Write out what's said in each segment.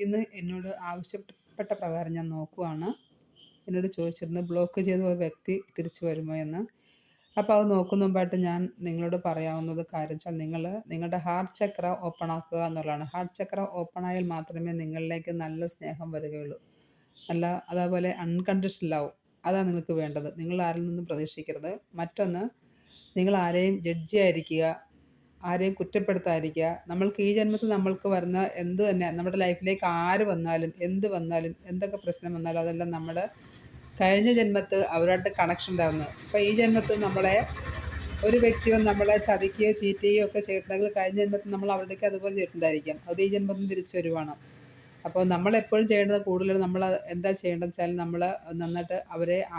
ഇന്ന് എന്നോട് ആവശ്യപ്പെട്ട പ്രകാരം ഞാൻ നോക്കുവാണ്. എന്നോട് ചോദിച്ചിരുന്നു ബ്ലോക്ക് ചെയ്ത ഒരു വ്യക്തി തിരിച്ചു വരുമോ എന്ന്. അപ്പോൾ അത് നോക്കുന്ന മുമ്പായിട്ട് ഞാൻ നിങ്ങളോട് പറയാവുന്നത് കാര്യം വെച്ചാൽ നിങ്ങളുടെ ഹാർട്ട് ചക്ര ഓപ്പൺ ആക്കുക എന്നുള്ളതാണ്. ഹാർട്ട് ചക്ര ഓപ്പൺ ആയാൽ മാത്രമേ നിങ്ങളിലേക്ക് നല്ല സ്നേഹം വരികയുള്ളൂ. അതേപോലെ അൺകണ്ടീഷണൽ ലവ് അതാണ് നിങ്ങൾക്ക് വേണ്ടത്. നിങ്ങൾ ആരിൽ നിന്നും പ്രതീക്ഷിക്കരുത്. മറ്റൊന്ന്, നിങ്ങൾ ആരെയും ജഡ്ജ് ചെയ്യാതിരിക്കുക, ആരെയും കുറ്റപ്പെടുത്താതിരിക്കുക. നമ്മൾക്ക് ഈ ജന്മത്തിൽ നമ്മൾക്ക് വരുന്ന എന്ത് തന്നെ നമ്മുടെ ലൈഫിലേക്ക് ആര് വന്നാലും എന്ത് വന്നാലും എന്തൊക്കെ പ്രശ്നം വന്നാലും അതെല്ലാം നമ്മുടെ കഴിഞ്ഞ ജന്മത്ത് അവരുമായിട്ട് കണക്ഷൻ ഉണ്ടാകുന്നത്. അപ്പോൾ ഈ ജന്മത്തിൽ ഒരു വ്യക്തിയും നമ്മളെ ചതിക്കുകയോ ചീറ്റ് ചെയ്യുകയോ ഒക്കെ ചെയ്തിട്ടുണ്ടെങ്കിൽ കഴിഞ്ഞ ജന്മത്തിൽ നമ്മൾ അവരുടെയൊക്കെ അതുപോലെ ചെയ്തിട്ടുണ്ടായിരിക്കാം. അത് ഈ ജന്മത്തിൽ തിരിച്ചു വരുവാണ്. അപ്പോൾ നമ്മളെപ്പോഴും ചെയ്യേണ്ടത് കൂടുതൽ നമ്മൾ എന്താ ചെയ്യേണ്ടതെന്ന് വെച്ചാൽ നമ്മൾ നന്നായിട്ട്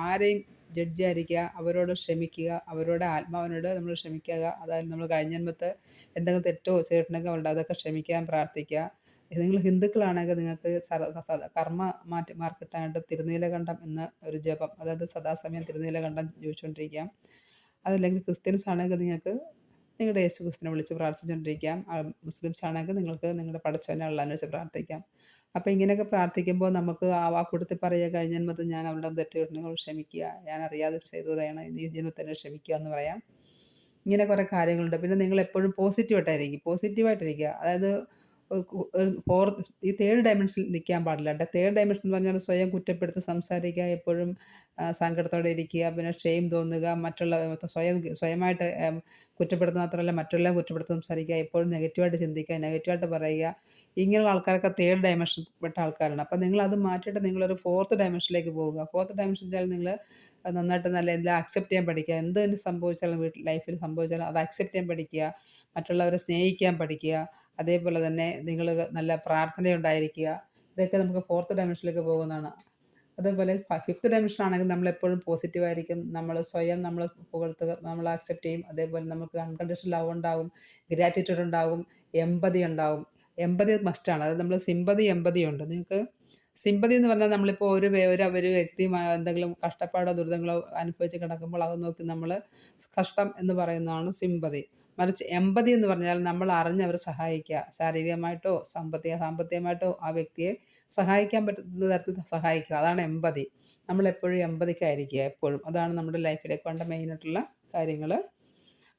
ആരെയും ജഡ്ജ് ചെയ്യാതിരിക്കുക, അവരോട് ക്ഷമിക്കുക, അവരുടെ ആത്മാവിനോട് നമ്മൾ ക്ഷമിക്കുക. അതായത് നമ്മൾ കഴിഞ്ഞ ജന്മത്ത് എന്തെങ്കിലും തെറ്റോ ചെയ്തിട്ടുണ്ടെങ്കിൽ അതൊക്കെ ക്ഷമിക്കാൻ പ്രാർത്ഥിക്കുക. നിങ്ങൾ ഹിന്ദുക്കളാണെങ്കിൽ നിങ്ങൾക്ക് കർമ്മ മാർക്ക് കിട്ടാനായിട്ട് തിരുനീലകണ്ഠം എന്ന ഒരു ജപം, അതായത് സദാസമയം തിരുനീലകണ്ഠം ജപിച്ചുകൊണ്ടിരിക്കാം. അതല്ലെങ്കിൽ ക്രിസ്ത്യൻസ് ആണെങ്കിൽ നിങ്ങൾക്ക് നിങ്ങളുടെ യേശു ക്രിസ്തുവിനെ വിളിച്ച് പ്രാർത്ഥിച്ചുകൊണ്ടിരിക്കാം. മുസ്ലിംസ് ആണെങ്കിൽ നിങ്ങൾക്ക് നിങ്ങളുടെ പടച്ചവനെ അള്ളാഹിനെ വിളിച്ച് പ്രാർത്ഥിക്കാം. അപ്പോൾ ഇങ്ങനെയൊക്കെ പ്രാർത്ഥിക്കുമ്പോൾ നമുക്ക് ആ കൂട്ടത്തിൽ പറയുക, കഴിഞ്ഞ ജന്മത്തിൽ ഞാൻ അവരുടെ തെറ്റുകൾ ക്ഷമിക്കുക, ഞാൻ അറിയാതെ ചെയ്തതാണ്, ഈ ജന്മത്തിൽ ക്ഷമിക്കുക എന്ന് പറയാം. ഇങ്ങനെ കുറേ കാര്യങ്ങളുണ്ട്. പിന്നെ നിങ്ങൾ എപ്പോഴും പോസിറ്റീവായിട്ടിരിക്കുക. അതായത് ഈ തേർഡ് ഡയമെൻഷനിൽ നിൽക്കാൻ പാടില്ല. തേർഡ് ഡയമെൻഷൻ എന്ന് പറഞ്ഞാൽ സ്വയം കുറ്റപ്പെടുത്തി സംസാരിക്കുക, എപ്പോഴും സങ്കടത്തോടെ ഇരിക്കുക, പിന്നെ ഷെയിം തോന്നുക, സ്വയമായിട്ട് കുറ്റപ്പെടുത്തുന്ന മാത്രമല്ല മറ്റുള്ളവരെ കുറ്റപ്പെടുത്തി സംസാരിക്കുക, എപ്പോഴും നെഗറ്റീവായിട്ട് ചിന്തിക്കുക, നെഗറ്റീവായിട്ട് പറയുക. ഇങ്ങനെയുള്ള ആൾക്കാരൊക്കെ തേർഡ് ഡയമെൻഷൻ പെട്ട ആൾക്കാരാണ്. അപ്പോൾ നിങ്ങളത് മാറ്റിയിട്ട് നിങ്ങളൊരു ഫോർത്ത് ഡയമെൻഷനിലേക്ക് പോവുക. ഫോർത്ത് ഡയമെൻഷൻ വെച്ചാൽ നിങ്ങൾ നന്നായിട്ട് എല്ലാം അക്സെപ്റ്റ് ചെയ്യാൻ പഠിക്കുക. എന്ത് തന്നെ സംഭവിച്ചാലും ലൈഫിൽ സംഭവിച്ചാലും അത് അക്സെപ്റ്റ് ചെയ്യാൻ പഠിക്കുക. മറ്റുള്ളവരെ സ്നേഹിക്കാൻ പഠിക്കുക. അതേപോലെ തന്നെ നിങ്ങൾ നല്ല പ്രാർത്ഥനയുണ്ടായിരിക്കുക. ഇതൊക്കെ നമുക്ക് ഫോർത്ത് ഡയമെൻഷനിലേക്ക് പോകുന്നതാണ്. അതേപോലെ ഫിഫ്ത്ത് ഡയമെൻഷൻ ആണെങ്കിൽ നമ്മളെപ്പോഴും പോസിറ്റീവായിരിക്കും. നമ്മൾ പുകഴ്ത്തുക, നമ്മൾ അക്സെപ്റ്റ് ചെയ്യും. അതേപോലെ നമുക്ക് അൺകണ്ടീഷണൽ ലവ് ഉണ്ടാകും, ഗ്രാറ്റിറ്റ്യൂഡ് ഉണ്ടാകും, എമ്പതി ഉണ്ടാകും. എമ്പതി മസ്റ്റാണ്. അതായത് നമ്മൾ സിമ്പതി എമ്പതി ഉണ്ട്. നിങ്ങൾക്ക് സിമ്പതി എന്ന് പറഞ്ഞാൽ നമ്മളിപ്പോൾ ഒരു വ്യക്തി എന്തെങ്കിലും കഷ്ടപ്പാടോ ദുരിതങ്ങളോ അനുഭവിച്ച് കിടക്കുമ്പോൾ അത് നോക്കി നമ്മൾ കഷ്ടം എന്ന് പറയുന്നതാണ് സിമ്പതി. മറിച്ച് എമ്പതി എന്ന് പറഞ്ഞാൽ നമ്മൾ അറിഞ്ഞവരെ സഹായിക്കുക, ശാരീരികമായിട്ടോ സാമ്പത്തികമായിട്ടോ ആ വ്യക്തിയെ സഹായിക്കാൻ പറ്റുന്ന തരത്തിൽ സഹായിക്കുക. അതാണ് എമ്പതി. നമ്മളെപ്പോഴും എമ്പതിക്കായിരിക്കുക എപ്പോഴും. അതാണ് നമ്മുടെ ലൈഫിലേക്ക് വേണ്ട മെയിനായിട്ടുള്ള കാര്യങ്ങൾ.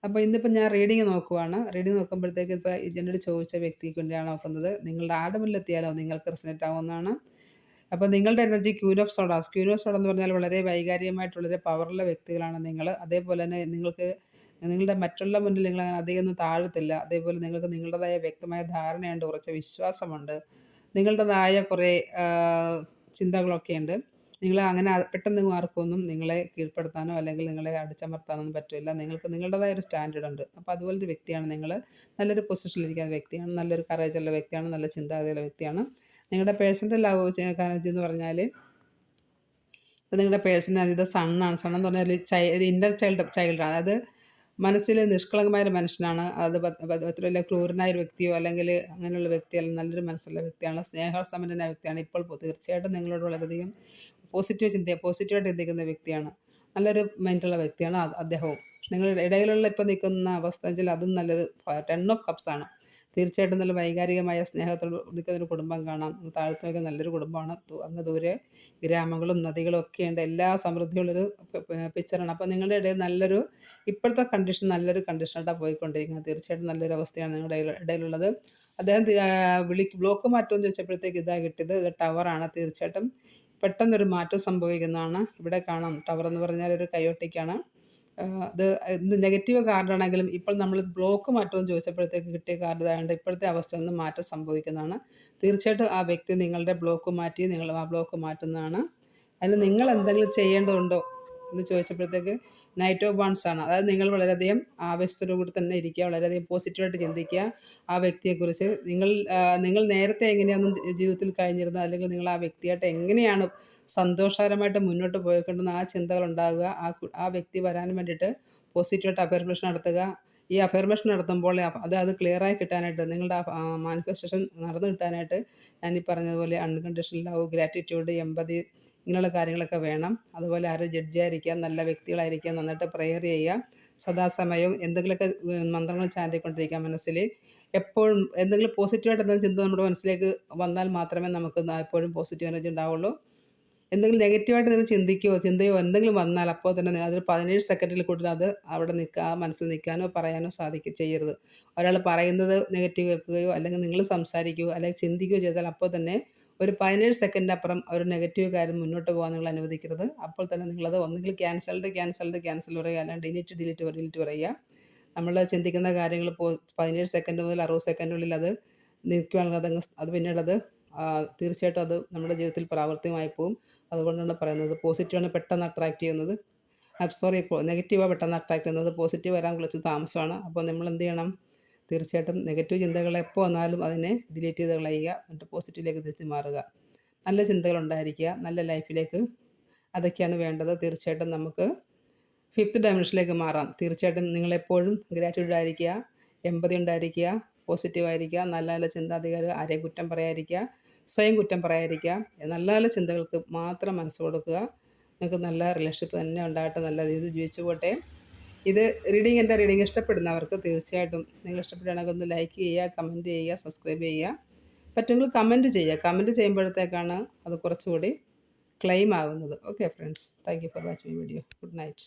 അപ്പോൾ ഇന്നിപ്പോൾ ഞാൻ റീഡിങ് നോക്കുവാണ്. റീഡിങ് നോക്കുമ്പോഴത്തേക്ക് ഇപ്പോൾ എന്നോട് ചോദിച്ച വ്യക്തിക്ക് വേണ്ടിയാണ് നോക്കുന്നത്. നിങ്ങളുടെ ആഴമില്ലെത്തിയാലോ നിങ്ങൾക്ക് റിസണേറ്റ് ആവുന്നതാണ്. അപ്പോൾ നിങ്ങളുടെ energy queen of sodas. Queen of soda എന്ന് പറഞ്ഞാൽ വളരെ വൈകാരികമായിട്ട് വളരെ പവറുള്ള വ്യക്തികളാണ് നിങ്ങൾ. അതേപോലെ തന്നെ നിങ്ങളുടെ മറ്റുള്ള മുന്നിൽ നിങ്ങൾ അധികം ഒന്നും താഴത്തില്ല. അതേപോലെ നിങ്ങൾക്ക് നിങ്ങളുടേതായ വ്യക്തമായ ധാരണയുണ്ട്, ഉറച്ച വിശ്വാസമുണ്ട്, നിങ്ങളുടേതായ കുറേ ചിന്തകളൊക്കെ ഉണ്ട്. നിങ്ങൾ അങ്ങനെ പെട്ടെന്ന് ആർക്കൊന്നും നിങ്ങളെ കീഴ്പ്പെടുത്താനോ അല്ലെങ്കിൽ നിങ്ങളെ അടിച്ചമർത്താനോ ഒന്നും പറ്റില്ല. നിങ്ങൾക്ക് നിങ്ങളുടേതായ ഒരു സ്റ്റാൻഡേർഡ് ഉണ്ട്. അപ്പോൾ അതുപോലൊരു വ്യക്തിയാണ് നിങ്ങൾ. നല്ലൊരു പൊസിഷനിലിരിക്കുന്ന വ്യക്തിയാണ്, നല്ലൊരു കറേജുള്ള വ്യക്തിയാണ്, നല്ല ചിന്താഗതിയുള്ള വ്യക്തിയാണ്. നിങ്ങളുടെ പേഴ്സണൽ ലവ് എന്ന് പറഞ്ഞാൽ ഇപ്പോൾ നിങ്ങളുടെ പേഴ്സണൽ ഇത് സണ്ണാണ്. സണ്ണെന്ന് പറഞ്ഞാൽ ഒരു ഇന്നർ ചൈൽഡാണ്. അതായത് മനസ്സിൽ നിഷ്കളങ്കമായ ഒരു മനുഷ്യനാണ്. അത് അത്ര ക്രൂരനായ ഒരു വ്യക്തിയോ അല്ലെങ്കിൽ അങ്ങനെയുള്ള വ്യക്തിയല്ല, നല്ലൊരു മനസ്സുള്ള വ്യക്തിയാണ്, സ്നേഹസമ്പന്നനായ വ്യക്തിയാണ്. ഇപ്പോൾ തീർച്ചയായിട്ടും നിങ്ങളോട് വളരെയധികം പോസിറ്റീവായിട്ട് ചിന്തിക്കുന്ന വ്യക്തിയാണ്. നല്ലൊരു മൈൻഡുള്ള വ്യക്തിയാണ് അദ്ദേഹവും. നിങ്ങളുടെ ഇടയിലുള്ള ഇപ്പോൾ നിൽക്കുന്ന അവസ്ഥ വെച്ചാൽ അതും നല്ലൊരു 10 ഓഫ് കപ്സ് ആണ്. തീർച്ചയായിട്ടും നല്ല വൈകാരികമായ സ്നേഹത്തോട് നിൽക്കുന്നൊരു കുടുംബം കാണാം. താഴത്തൊക്കെ നല്ലൊരു കുടുംബമാണ്. അങ്ങ് ദൂരെ ഗ്രാമങ്ങളും നദികളും ഒക്കെയുണ്ട്. എല്ലാ സമൃദ്ധിയുള്ളൊരു പിക്ചറാണ്. അപ്പോൾ നിങ്ങളുടെ ഇടയിൽ ഇപ്പോഴത്തെ കണ്ടീഷൻ നല്ലൊരു കണ്ടീഷനായിട്ടാണ് പോയിക്കൊണ്ടിരിക്കുന്നത്. തീർച്ചയായിട്ടും നല്ലൊരു അവസ്ഥയാണ് നിങ്ങളുടെ ഇടയിലുള്ളത്. അദ്ദേഹം ബ്ലോക്ക് മാറ്റുമെന്ന് ചോദിച്ചപ്പോഴത്തേക്ക് ഇതാ കിട്ടിയത്. ഇത് ടവറാണ്. തീർച്ചയായിട്ടും പെട്ടെന്നൊരു മാറ്റം സംഭവിക്കുന്നതാണ്. ഇവിടെ കാണാം, ടവർ എന്ന് പറഞ്ഞാൽ ഒരു കയോട്ടിക്കാണ്. ഇത് നെഗറ്റീവ് കാർഡാണെങ്കിലും ഇപ്പോൾ നമ്മൾ ബ്ലോക്ക് മാറ്റുമെന്ന് ചോദിച്ചപ്പോഴത്തേക്ക് കിട്ടിയ കാർഡ് ആയതുകൊണ്ട് ഇപ്പോഴത്തെ അവസ്ഥയിൽ നിന്ന് മാറ്റം സംഭവിക്കുന്നതാണ്. തീർച്ചയായിട്ടും ആ വ്യക്തി നിങ്ങളുടെ ബ്ലോക്ക് മാറ്റി നിങ്ങൾ ആ ബ്ലോക്ക് മാറ്റുന്നതാണ്. അതിൽ നിങ്ങൾ എന്തെങ്കിലും ചെയ്യേണ്ടതുണ്ടോ എന്ന് ചോദിച്ചപ്പോഴത്തേക്ക് നൈറ്റ് ഓഫ് വൺസ് ആണ്. അതായത് നിങ്ങൾ വളരെയധികം ആവേശത്തോടു കൂടി തന്നെ ഇരിക്കുക, വളരെയധികം പോസിറ്റീവായിട്ട് ചിന്തിക്കുക. ആ വ്യക്തിയെക്കുറിച്ച് നിങ്ങൾ നേരത്തെ എങ്ങനെയാണ് ജീവിതത്തിൽ കഴിഞ്ഞിരുന്നത്, അല്ലെങ്കിൽ നിങ്ങൾ ആ വ്യക്തിയായിട്ട് എങ്ങനെയാണ് സന്തോഷകരമായിട്ട് മുന്നോട്ട് പോയിക്കൊണ്ടെന്ന് ആ ചിന്തകൾ ഉണ്ടാകുക. ആ വ്യക്തി വരാൻ വേണ്ടിയിട്ട് പോസിറ്റീവായിട്ട് അഫർമേഷൻ നടത്തുക. ഈ അഫർമേഷൻ നടത്തുമ്പോൾ അത് ക്ലിയറായി കിട്ടാനായിട്ട്, നിങ്ങളുടെ മാനിഫെസ്റ്റേഷൻ നടന്നു കിട്ടാനായിട്ട് ഞാനീ പറഞ്ഞതുപോലെ അൺകണ്ടീഷണൽ ലവ്, ഗ്രാറ്റിറ്റ്യൂഡ്, എമ്പതി ഇങ്ങനെയുള്ള കാര്യങ്ങളൊക്കെ വേണം. അതുപോലെ ആരും ജഡ്ജിയായിരിക്കുക, നല്ല വ്യക്തികളായിരിക്കുക, നന്നായിട്ട് പ്രെയർ ചെയ്യുക, സദാസമയവും എന്തെങ്കിലുമൊക്കെ മന്ത്രങ്ങൾ ചാൻറ്റിക്കൊണ്ടിരിക്കുക മനസ്സിൽ. എപ്പോഴും എന്തെങ്കിലും പോസിറ്റീവായിട്ട് എന്തെങ്കിലും ചിന്ത നമ്മുടെ മനസ്സിലേക്ക് വന്നാൽ മാത്രമേ നമുക്ക് എപ്പോഴും പോസിറ്റീവ് എനർജി ഉണ്ടാവുള്ളൂ. എന്തെങ്കിലും നെഗറ്റീവായിട്ട് നിങ്ങൾ ചിന്തയോ എന്തെങ്കിലും വന്നാൽ അപ്പോൾ തന്നെ അതൊരു 17 സെക്കൻഡിൽ കൂടുതൽ അത് അവിടെ ആ മനസ്സിൽ നിൽക്കാനോ പറയാനോ ചെയ്യരുത്. ഒരാൾ പറയുന്നത് നെഗറ്റീവ് കേൾക്കുകയോ അല്ലെങ്കിൽ നിങ്ങൾ സംസാരിക്കുകയോ അല്ലെങ്കിൽ ചിന്തിക്കുകയോ ചെയ്താൽ അപ്പോൾ തന്നെ ഒരു 17 സെക്കൻഡിനപ്പുറം ഒരു നെഗറ്റീവ് കാര്യം മുന്നോട്ട് പോകാൻ നിങ്ങൾ അനുവദിക്കരുത്. അപ്പോൾ തന്നെ നിങ്ങളത് ഒന്നുകിൽ ക്യാൻസൽ പറയുക, അല്ലെങ്കിൽ ഡിലീറ്റ് പറയുക. നമ്മൾ ചിന്തിക്കുന്ന കാര്യങ്ങൾ 17 സെക്കൻഡ് മുതൽ 60 സെക്കൻഡിനുള്ളിൽ അത് നിൽക്കുകയാണെങ്കിൽ അത് പിന്നീടത് തീർച്ചയായിട്ടും അത് നമ്മുടെ ജീവിതത്തിൽ പ്രാവർത്തികമായി പോകും. അതുകൊണ്ടാണ് പറയുന്നത് പോസിറ്റീവാണ് പെട്ടെന്ന് അട്രാക്റ്റ് ചെയ്യുന്നത്. നെഗറ്റീവാണ് പെട്ടെന്ന് അട്രാക്റ്റ് ചെയ്യുന്നത്. പോസിറ്റീവ് വരാൻ കുറച്ച് താമസമാണ്. അപ്പോൾ നമ്മൾ എന്ത് ചെയ്യണം? തീർച്ചയായിട്ടും നെഗറ്റീവ് ചിന്തകൾ എപ്പോൾ വന്നാലും അതിനെ ഡിലീറ്റ് ചെയ്ത് കളയുക. എന്നിട്ട് പോസിറ്റീവിലേക്ക് തിരിച്ച് മാറുക. നല്ല ചിന്തകളുണ്ടായിരിക്കുക. നല്ല ലൈഫിലേക്ക് അതൊക്കെയാണ് വേണ്ടത്. തീർച്ചയായിട്ടും നമുക്ക് 5th ഡയമെൻഷനിലേക്ക് മാറാം. തീർച്ചയായിട്ടും നിങ്ങളെപ്പോഴും ഗ്രാറ്റിറ്റ്യൂഡ് ആയിരിക്കുക, എമ്പതി ഉണ്ടായിരിക്കുക, പോസിറ്റീവായിരിക്കുക, നല്ല നല്ല ചിന്താധികാരം, ആരെയും കുറ്റം പറയാതിരിക്കുക, സ്വയം കുറ്റം പറയാതിരിക്കുക. നല്ല നല്ല ചിന്തകൾക്ക് മാത്രം മനസ്സ് കൊടുക്കുക. നിങ്ങൾക്ക് നല്ല റിലേഷൻഷിപ്പ് തന്നെ ഉണ്ടാകട്ടെ, നല്ല രീതിയിൽ ജീവിച്ചു പോട്ടെ. എൻ്റെ റീഡിങ് ഇഷ്ടപ്പെടുന്നവർക്ക് തീർച്ചയായിട്ടും നിങ്ങൾ ഇഷ്ടപ്പെടുകയാണെങ്കിൽ ഒന്ന് ലൈക്ക് ചെയ്യുക, കമൻറ്റ് ചെയ്യുക, സബ്സ്ക്രൈബ് ചെയ്യുക. പറ്റുമെങ്കിൽ കമൻറ്റ് ചെയ്യുക. കമൻറ്റ് ചെയ്യുമ്പോഴത്തേക്കാണ് അത് കുറച്ചുകൂടി ക്ലെയിം ആകുന്നത്. Okay friends, thank you for watching video. Good night.